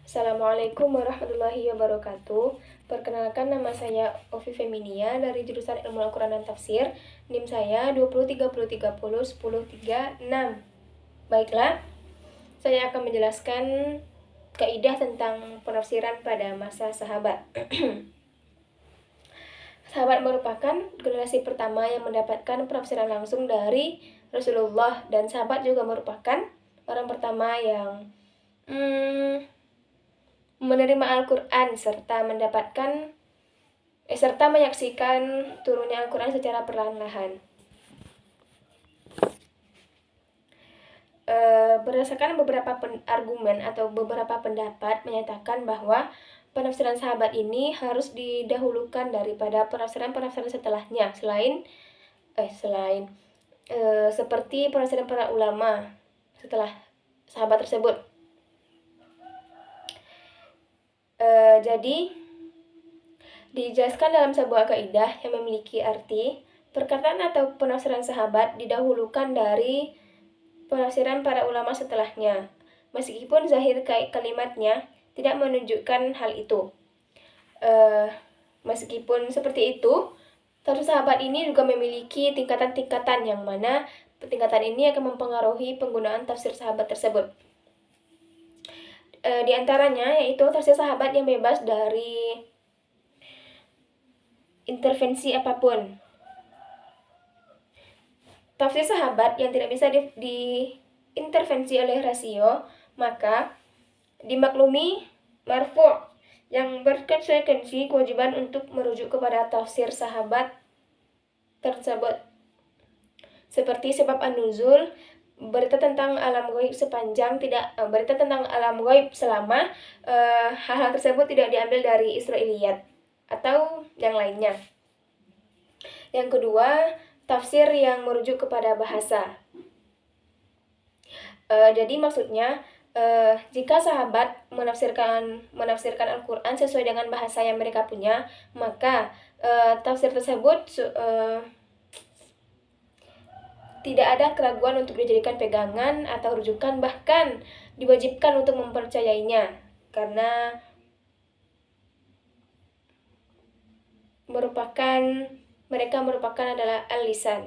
Assalamualaikum warahmatullahi wabarakatuh. Perkenalkan, nama saya Ovi Feminia dari jurusan Ilmu Al-Quran dan Tafsir. NIM saya 2030301036. Baiklah, saya akan menjelaskan kaidah tentang penafsiran pada masa sahabat. Sahabat merupakan generasi pertama yang mendapatkan penafsiran langsung dari Rasulullah, dan sahabat juga merupakan orang pertama yang menerima Al-Quran serta menyaksikan turunnya Al-Quran secara perlahan-lahan. Berdasarkan beberapa argumen atau beberapa pendapat menyatakan bahwa penafsiran sahabat ini harus didahulukan daripada penafsiran-penafsiran setelahnya, seperti penafsiran para ulama setelah sahabat tersebut. Jadi dijelaskan dalam sebuah kaidah yang memiliki arti, perkataan atau penafsiran sahabat didahulukan dari penafsiran para ulama setelahnya, meskipun zahir kalimatnya tidak menunjukkan hal itu. Meskipun seperti itu, tafsir sahabat ini juga memiliki tingkatan-tingkatan, yang mana tingkatan ini akan mempengaruhi penggunaan tafsir sahabat tersebut. Di antaranya yaitu tafsir sahabat yang bebas dari intervensi apapun. Tafsir sahabat yang tidak bisa diintervensi oleh rasio, maka dimaklumi marfu' yang berkonsekuensi kewajiban untuk merujuk kepada tafsir sahabat tersebut, seperti sebab an-nuzul, berita tentang alam gaib selama hal-hal tersebut tidak diambil dari Israiliyat atau yang lainnya. Yang kedua, tafsir yang merujuk kepada bahasa. Jadi maksudnya, jika sahabat menafsirkan Al-Quran sesuai dengan bahasa yang mereka punya, maka tafsir tersebut tidak ada keraguan untuk dijadikan pegangan atau rujukan, bahkan diwajibkan untuk mempercayainya, karena mereka merupakan adalah al-lisan.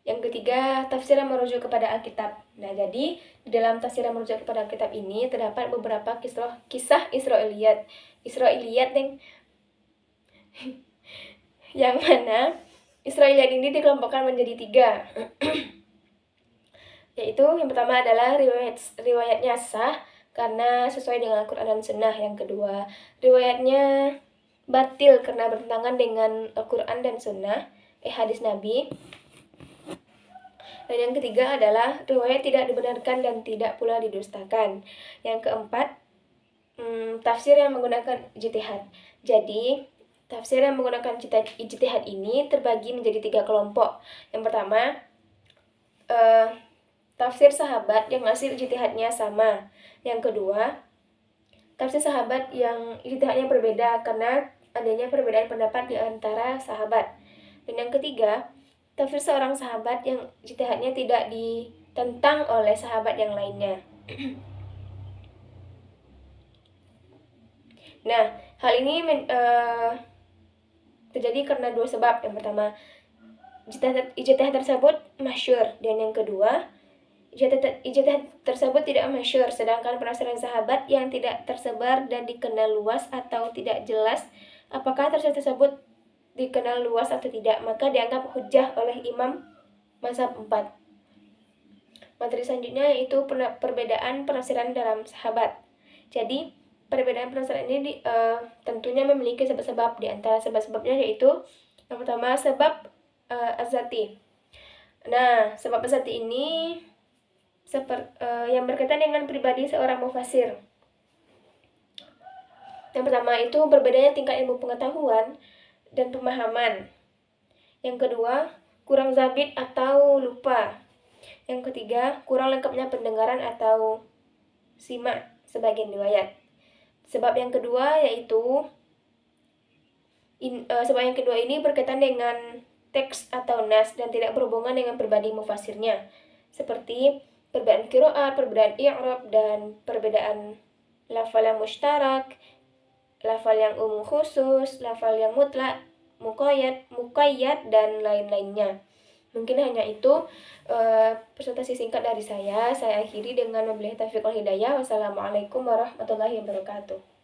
Yang ketiga, tafsir yang merujuk kepada Alkitab. Nah, jadi di dalam tafsir yang merujuk kepada Alkitab ini terdapat beberapa kisah Israiliyat yang mana Israiliyat ini dikelompokkan menjadi 3. Yaitu yang pertama adalah riwayatnya sah karena sesuai dengan Al-Quran dan Sunnah. Yang kedua, riwayatnya batil karena bertentangan dengan Al-Quran dan Sunnah, hadis Nabi. Dan yang ketiga adalah riwayat tidak dibenarkan dan tidak pula didustakan. Yang keempat, tafsir yang menggunakan ijtihad. Jadi tafsir yang menggunakan ijtihad ini terbagi menjadi 3 kelompok. Yang pertama, tafsir sahabat yang hasil ijtihadnya sama. Yang kedua, tafsir sahabat yang ijtihadnya berbeda karena adanya perbedaan pendapat di antara sahabat. Dan yang ketiga, tafsir seorang sahabat yang ijtihadnya tidak ditentang oleh sahabat yang lainnya. Nah, hal ini terjadi karena 2 sebab. Yang pertama, ijtihad tersebut masyhur, dan yang kedua, ijtihad tersebut tidak masyhur, sedangkan penafsiran sahabat yang tidak tersebar dan dikenal luas atau tidak jelas apakah tafsir tersebut dikenal luas atau tidak, maka dianggap hujjah oleh imam mazhab 4. Materi selanjutnya yaitu perbedaan penafsiran dalam sahabat. Jadi perbedaan penafsiran ini tentunya memiliki sebab-sebab. Di antara sebab-sebabnya yaitu yang pertama, sebab azati. Nah, sebab azati ini yang berkaitan dengan pribadi seorang mufasir. Yang pertama itu berbedanya tingkat ilmu pengetahuan dan pemahaman. Yang kedua, kurang zabit atau lupa. Yang ketiga, kurang lengkapnya pendengaran atau simak sebagian riwayat. Sebab yang kedua ini berkaitan dengan teks atau nas dan tidak berhubungan dengan pribadi mufasirnya, seperti perbedaan qiraat, perbedaan i'rab, dan perbedaan lafal yang mustarak, lafal yang umum khusus, lafal yang mutlak, muqayyad, dan lain-lainnya. Mungkin hanya itu presentasi singkat dari saya. Saya akhiri dengan wabillahi taufiq wal hidayah. Wassalamualaikum warahmatullahi wabarakatuh.